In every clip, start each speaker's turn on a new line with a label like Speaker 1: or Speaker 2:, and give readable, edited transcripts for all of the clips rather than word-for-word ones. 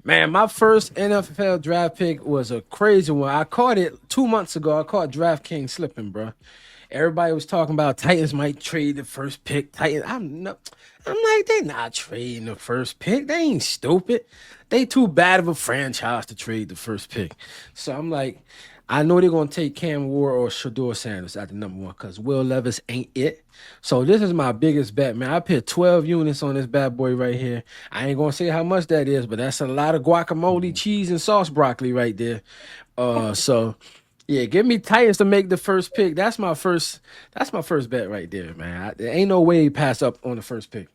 Speaker 1: Man, my first NFL draft pick was a crazy one. I caught it 2 months ago. I caught DraftKings slipping, bro. Everybody was talking about Titans might trade the first pick. Titans, I'm like, they not trading the first pick. They ain't stupid. They too bad of a franchise to trade the first pick. So I'm like, I know they're gonna take Cam Ward or Shador Sanders at the number one because Will Levis ain't it. So this is my biggest bet, man. I put 12 units on this bad boy right here. I ain't gonna say how much that is, but that's a lot of guacamole, cheese, and sauce broccoli right there. So yeah, give me Titans to make the first pick. That's my first. That's my first bet right there, man. There ain't no way he pass up on the first pick.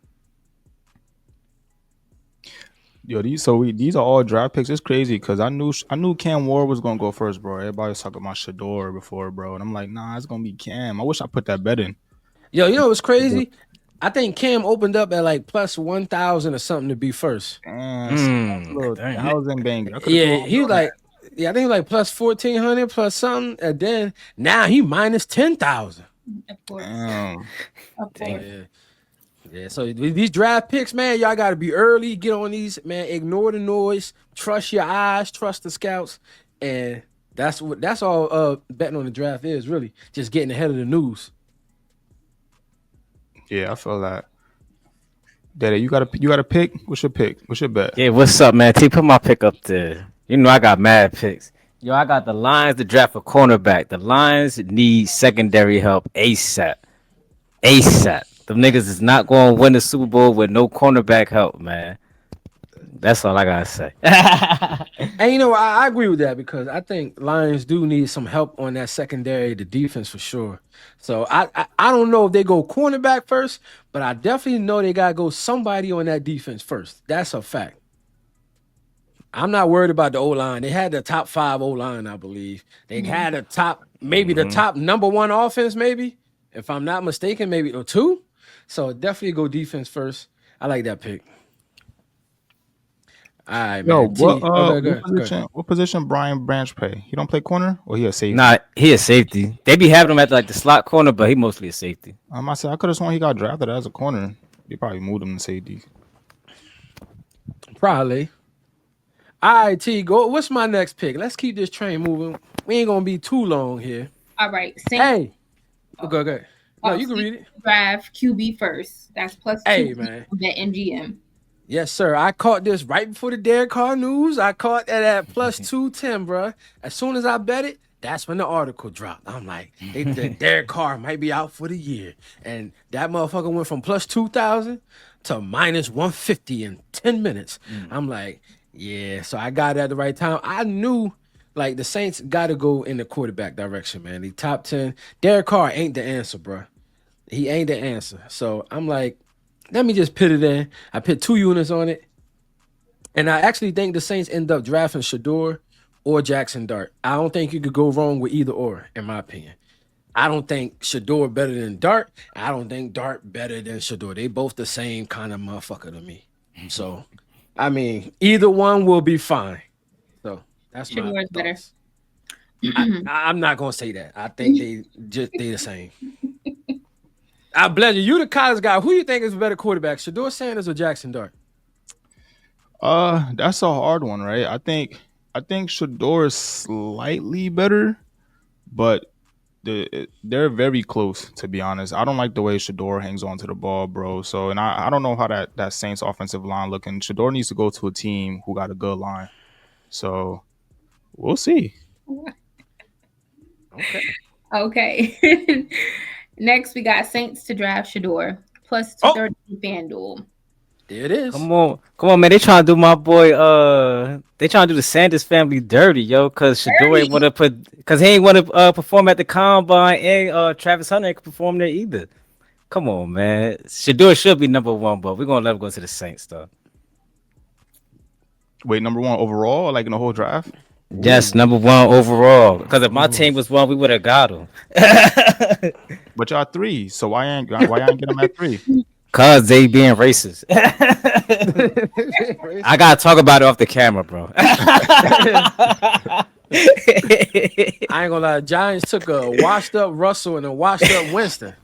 Speaker 2: Yo, these are all draft picks. It's crazy because I knew Cam Ward was gonna go first, bro. Everybody was talking about Shador before, bro, and I'm like, nah, it's gonna be Cam. I wish I put that bet in.
Speaker 1: Yo, you know what's crazy? I think Cam opened up at like plus 1,000 or something to be first.
Speaker 2: Damn, see, that's a little
Speaker 3: Dang.
Speaker 2: thousand banger. I could have
Speaker 1: Yeah,
Speaker 2: thrown
Speaker 1: he was
Speaker 2: on that.
Speaker 1: like, yeah, I think he was like plus 1,400 plus something, and then now he minus 10,000.
Speaker 4: Of course.
Speaker 2: Damn.
Speaker 4: Of course.
Speaker 1: Yeah. Yeah, so these draft picks, man, y'all got to be early. Get on these, man. Ignore the noise. Trust your eyes. Trust the scouts, and that's all. Betting on the draft is really just getting ahead of the news.
Speaker 2: Yeah, I feel that. Daddy, you got to pick. What's your pick? What's your bet?
Speaker 3: Yeah, what's up, man? T, put my pick up there. You know I got mad picks. Yo, I got the Lions to draft a cornerback. The Lions need secondary help ASAP. ASAP. Them niggas is not going to win the Super Bowl with no cornerback help, man. That's all I gotta say.
Speaker 1: And you know, I agree with that because I think Lions do need some help on that secondary, the defense for sure. So I don't know if they go cornerback first, but I definitely know they gotta go somebody on that defense first. That's a fact. I'm not worried about the O line. They had the top five O line, I believe. They had a top, maybe the
Speaker 3: Mhm.
Speaker 1: top number one offense, maybe if I'm not mistaken, maybe or two. So definitely go defense first. I like that pick. All right,
Speaker 2: Yo,
Speaker 1: man.
Speaker 2: what
Speaker 1: T. Okay,
Speaker 2: what
Speaker 1: good, good.
Speaker 2: position what position Brian Branch play? He don't play corner or he a
Speaker 3: Nah,
Speaker 2: safety?
Speaker 3: he a safety. They be having him at like the slot corner, but he mostly a safety.
Speaker 2: I said I could have sworn he got drafted as a corner. They probably moved him to safety.
Speaker 1: Probably. All right, T. Go. What's my next pick? Let's keep this train moving. We ain't gonna be too long here.
Speaker 4: All right. Saints.
Speaker 1: Hey. Okay, okay. No, you can
Speaker 4: Saints
Speaker 1: read it.
Speaker 4: draft QB first. That's plus
Speaker 1: Hey,
Speaker 4: 2
Speaker 1: man.
Speaker 4: bet NGM.
Speaker 1: Yes, sir. I caught this right before the Derek Carr news. I caught that at plus 210, bro. As soon as I bet it, that's when the article dropped. I'm like, the Derek Carr might be out for the year. And that motherfucker went from plus 2,000 to minus 150 in 10 minutes. I'm like, yeah. So I got it at the right time. I knew like the Saints got to go in the quarterback direction, man. The top 10. Derek Carr ain't the answer, bro. He ain't the answer. So I'm like, let me just put it in. I put 2 units on it. And I actually think the Saints end up drafting Shador or Jackson Dart. I don't think you could go wrong with either or, in my opinion. I don't think Shador better than Dart. I don't think Dart better than Shador. They both the same kind of motherfucker to me. So, I mean, either one will be fine. So that's my
Speaker 4: Shador is better.
Speaker 1: thoughts. I'm not gonna say that. I think they the same. I bless you. You the college guy. Who you think is a better quarterback, Shador Sanders or Jackson Dart?
Speaker 2: That's a hard one, right? I think Shador is slightly better, but they're very close, to be honest. I don't like the way Shador hangs on to the ball, bro. So, and I don't know how that Saints offensive line looking. Shador needs to go to a team who got a good line. So we'll see.
Speaker 1: Okay.
Speaker 4: Okay. Next, we got Saints to draft Shador plus
Speaker 1: Oh,
Speaker 4: 230 FanDuel.
Speaker 1: there it is.
Speaker 3: Come on, man. They trying to do my boy. They trying to do the Sanders family dirty, yo. Cause Shador ain't want to cause he ain't want to perform at the combine, and Travis Hunter ain't perform there either. Come on, man. Shador should be number one, but we're gonna let him go to the Saints, though.
Speaker 2: Wait, number one overall, like in the whole draft?
Speaker 3: Yes,
Speaker 1: Ooh.
Speaker 3: number one overall. Because if my
Speaker 1: Ooh.
Speaker 3: team was one, we would have got him.
Speaker 2: But y'all three, so why y'all ain't get him at three?
Speaker 3: Cause they being racist. I gotta talk about it off the camera, bro.
Speaker 1: I ain't gonna lie. Giants took a washed up Russell and a washed up Winston.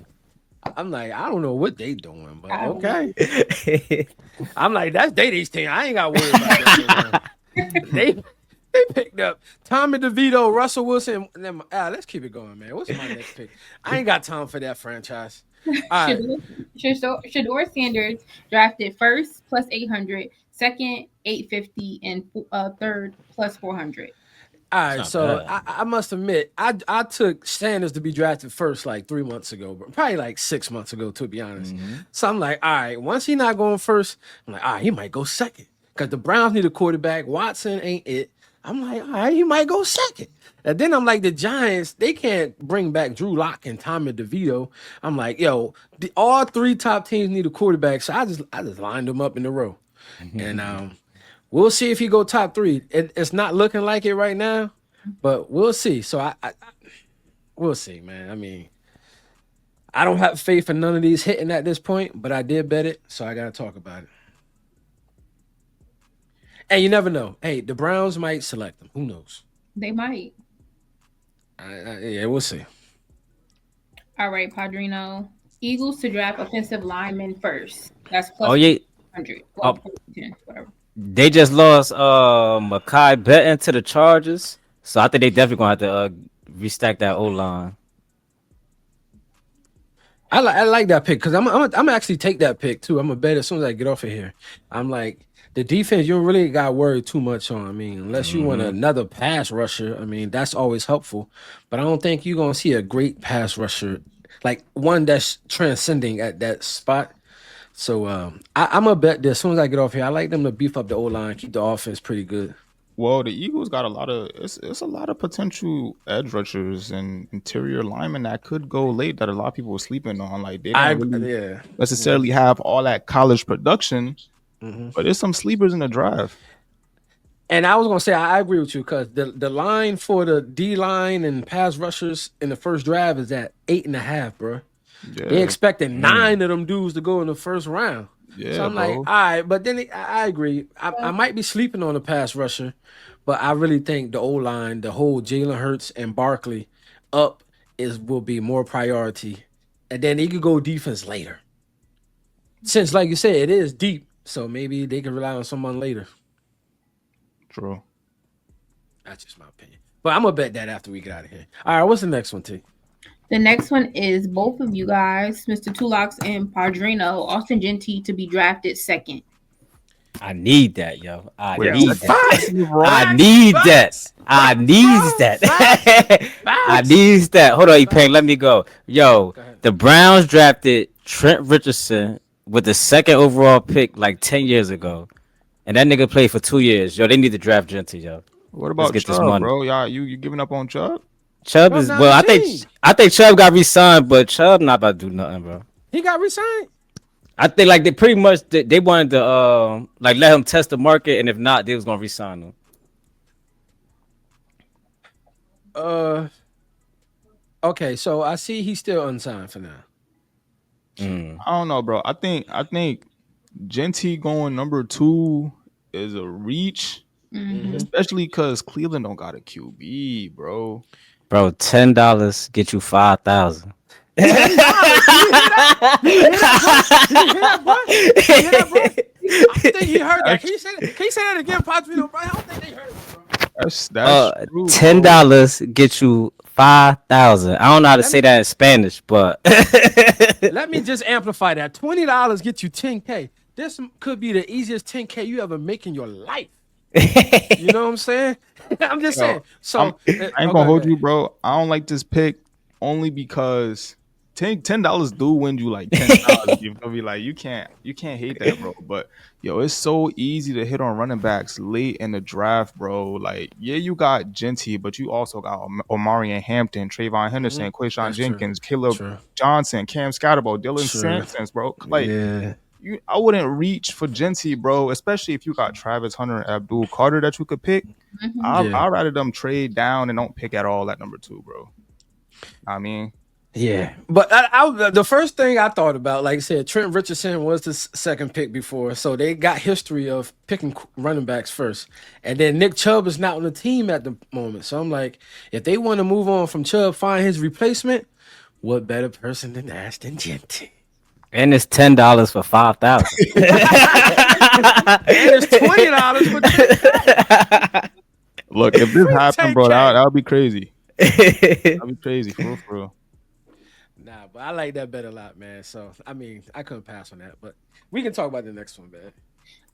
Speaker 1: I'm like, I don't know what they doing, but
Speaker 4: I don't
Speaker 1: okay. I'm like, that's Day-Day's team. I ain't got to worry about that. They picked up Tommy DeVito, Russell Wilson. And then, let's keep it going, man. What's my next pick? I ain't got time for that franchise. All right.
Speaker 4: Shador Sanders drafted first plus 800, second 850, and third plus 400.
Speaker 1: All right,
Speaker 3: not
Speaker 1: so
Speaker 3: bad.
Speaker 1: I must admit, I took Sanders to be drafted first like 3 months ago, but probably like 6 months ago, to be honest. So I'm like, all right, once he not going first, I'm like, all right, he might go second because the Browns need a quarterback. Watson ain't it. I'm like, all right, he might go second. And then I'm like, the Giants, they can't bring back Drew Lock and Tommy DeVito. I'm like, yo, all three top teams need a quarterback, so I just lined them up in a row, and we'll see if he go top three. It's not looking like it right now, but we'll see. So we'll see, man. I mean, I don't have faith in none of these hitting at this point, but I did bet it, so I gotta talk about it. And you never know. Hey, the Browns might select them. Who knows?
Speaker 4: They might.
Speaker 1: Yeah, we'll see.
Speaker 4: All right, Padrino. Eagles to draft offensive lineman first. That's plus
Speaker 3: Oh yeah.
Speaker 4: 100.
Speaker 3: Oh,
Speaker 4: Well, plus 10, whatever.
Speaker 3: they just lost Makai Betton to the Chargers, so I think they definitely gonna have to restack that O line.
Speaker 1: I like that pick because I'm actually take that pick too. I'm gonna bet as soon as I get off of here. I'm like the defense. You don't really got to worry too much on. I mean, unless you want another pass rusher. I mean, that's always helpful. But I don't think you're gonna see a great pass rusher like one that's transcending at that spot. So I'm gonna bet this as soon as I get off here. I like them to beef up the O line, keep the offense pretty good.
Speaker 2: Well, the Eagles got a lot of it's a lot of potential edge rushers and interior linemen that could go late that a lot of people were sleeping on. Like they don't really
Speaker 1: Yeah.
Speaker 2: necessarily have all that college production,
Speaker 1: Mhm.
Speaker 2: but there's some sleepers in the draft.
Speaker 1: And I was gonna say I agree with you because the line for the D line and pass rushers in the first draft is at 8.5, bro. They
Speaker 2: Yeah,
Speaker 1: expected 9 of them dudes to go in the first round. So
Speaker 2: yeah,
Speaker 1: I'm like, all
Speaker 2: bro.
Speaker 1: right, but then I agree. I might be sleeping on the pass rusher, but I really think the O line, the whole Jalen Hurts and Barkley up will be more priority, and then they could go defense later. Since, like you said, it is deep, so maybe they can rely on someone later.
Speaker 2: True.
Speaker 1: That's just my opinion. But I'm gonna bet that after we get out of here. All right, what's the next one, T?
Speaker 4: The next one is both of you guys, Mr. Tulox and Padrino, Austin Genty to be drafted second.
Speaker 3: I need that, yo. I
Speaker 2: Wait,
Speaker 3: need
Speaker 2: second?
Speaker 3: that.
Speaker 2: Second overall?
Speaker 3: I need that. I need that. I need that. Hold on, E-Pain, let me go. Yo,
Speaker 1: Go ahead.
Speaker 3: the Browns drafted Trent Richardson with the second overall pick like 10 years ago. And that nigga played for 2 years. Yo, they need to draft Genty, yo.
Speaker 2: What
Speaker 3: Let's
Speaker 2: about
Speaker 3: get this
Speaker 2: Chubb,
Speaker 3: money.
Speaker 2: bro? Y'all, you giving up on Chubb?
Speaker 3: Chubb
Speaker 1: Chubb
Speaker 3: is
Speaker 1: not
Speaker 3: well,
Speaker 1: on the team.
Speaker 3: I think Chubb got re-signed, but Chubb not about to do nothing, bro.
Speaker 1: He got resigned.
Speaker 3: I think like they pretty much they wanted to like let him test the market, and if not, they was gonna re-sign him.
Speaker 1: Okay, so I see he's still unsigned for now.
Speaker 3: Mm.
Speaker 2: I don't know, bro. I think Genty going number 2 is a reach, especially because Cleveland don't got a QB, bro.
Speaker 3: Bro, $10 get you 5,000.
Speaker 1: You hear that, bro? I think he heard that. Can you say that again, Padrino, bro? I don't think they heard it, bro.
Speaker 2: That's true,
Speaker 3: $10 get you 5,000. I don't know how to say that in Spanish, but
Speaker 1: Let me just amplify that. $20 get you 10K. This could be the easiest 10K you ever make in your life. You know what I'm saying? I'm just saying. So
Speaker 2: I ain't gonna hold you, bro. I don't like this pick only because $10 do win you like $10. You feel me? Like you can't hate that, bro. But yo, it's so easy to hit on running backs late in the draft, bro. Like, yeah, you got Genty, but you also got Omari and Hampton, Trayvon Henderson, Quayshawn
Speaker 1: That's
Speaker 2: Jenkins,
Speaker 1: true.
Speaker 2: Caleb
Speaker 1: True.
Speaker 2: Johnson, Cam Scatterbo, Dylan
Speaker 1: True.
Speaker 2: Sampson, bro. Like,
Speaker 1: Yeah.
Speaker 2: I wouldn't reach for Genty, bro, especially if you got Travis Hunter and Abdul Carter that you could pick. I'd rather them trade down and don't pick at all at number 2, bro. I mean,
Speaker 1: Yeah, but the first thing I thought about, like I said, Trent Richardson was the second pick before, so they got history of picking running backs first, and then Nick Chubb is not on the team at the moment, so I'm like, if they want to move on from Chubb, find his replacement, What better person than Ashton Genty?
Speaker 3: And it's $10 for 5,000.
Speaker 1: And it's $20 for 10.
Speaker 2: Look, if this happened, bro,
Speaker 1: 10K.
Speaker 2: that would be crazy. That'd be crazy, for real.
Speaker 1: Nah, but I like that bet a lot, man. So I mean, I couldn't pass on that. But we can talk about the next one, man.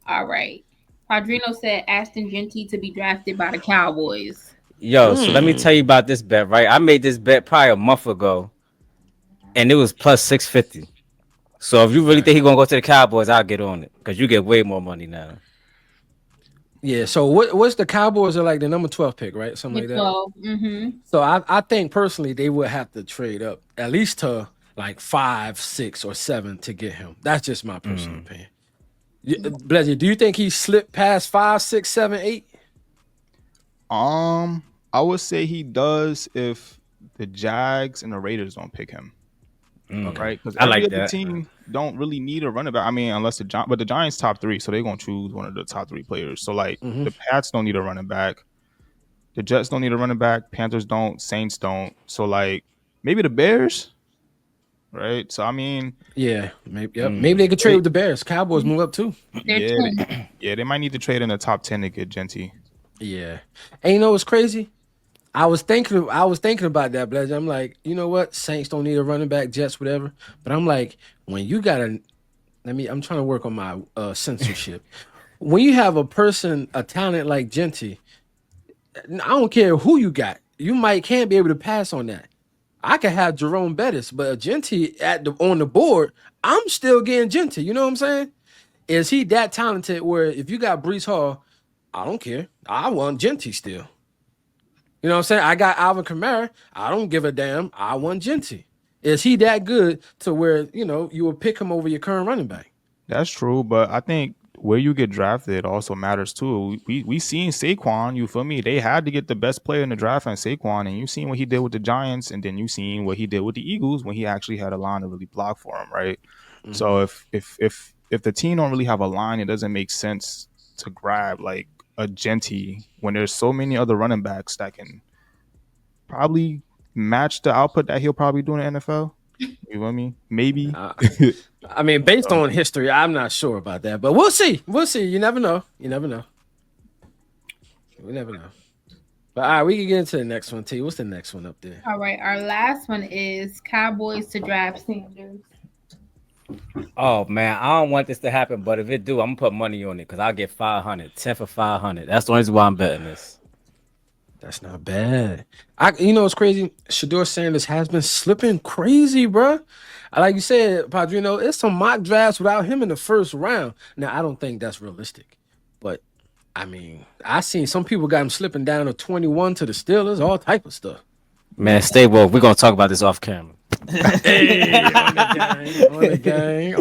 Speaker 4: All right. Padrino said Ashton Genty to be drafted by the Cowboys.
Speaker 3: Yo, so let me tell you about this bet, right? I made this bet probably a month ago, and it was plus 650. So if you really think he's gonna go to the Cowboys, I'll get on it because you get way more money now.
Speaker 1: Yeah. So what's the Cowboys are like the number 12 pick, right? Something like that.
Speaker 4: 12. Mm-hmm.
Speaker 1: So I think personally they would have to trade up at least to like 5, 6, or 7 to get him. That's just my personal opinion. Bledger, do you think he slipped past 5, 6, 7, 8?
Speaker 2: I would say he does if the Jags and the Raiders don't pick him. Right? Because
Speaker 3: I like
Speaker 2: every other
Speaker 3: that.
Speaker 2: team don't really need a running back. I mean, unless the Giants top 3, so they're gonna choose one of the top 3 players. So like the Pats don't need a running back, the Jets don't need a running back, Panthers don't, Saints don't. So like maybe the Bears, right? So I mean,
Speaker 1: Yeah, maybe. Yep. Maybe they could trade with the Bears. Cowboys move up too.
Speaker 4: They're
Speaker 2: they might need to trade in the top 10 to get Genty.
Speaker 1: Yeah, and you know what's crazy? I was thinking about that, Bledger. I'm like, you know what? Saints don't need a running back, Jets, whatever. But I'm like, when you got I'm trying to work on my censorship. When you have a talent like Genty, I don't care who you got. You can't be able to pass on that. I could have Jerome Bettis, but Genty on the board, I'm still getting Genty. You know what I'm saying? Is he that talented where if you got Brees Hall, I don't care. I want Genty still. You know what I'm saying? I got Alvin Kamara. I don't give a damn. I want Genty. Is he that good to where, you will pick him over your current running back?
Speaker 2: That's true, but I think where you get drafted also matters too. We seen Saquon, you feel me? They had to get the best player in the draft and Saquon, and you seen what he did with the Giants, and then you seen what he did with the Eagles when he actually had a line to really block for him, right? Mm-hmm. So if the team don't really have a line, it doesn't make sense to grab like a Genty when there's so many other running backs that can probably match the output that he'll probably do in the NFL. You know what I mean? Maybe.
Speaker 1: I mean, based on history, I'm not sure about that, but we'll see. You never know. We never know. But all right, we can get into the next one, T. What's the next one up there?
Speaker 4: All right, our last one is Cowboys to draft Sanders.
Speaker 3: Oh man, I don't want this to happen, but if it do, I'm gonna put money on it because I'll get 500, 10 for 500. That's the only reason why I'm betting this.
Speaker 1: That's not bad. It's crazy. Shedeur Sanders has been slipping crazy, bro. Like you said, Padrino, it's some mock drafts without him in the first round. Now, I don't think that's realistic, but I mean, I seen some people got him slipping down to 21 to the Steelers, all type of stuff.
Speaker 3: Man, stay woke. We're gonna talk about this off camera.
Speaker 1: Hey, on the gang.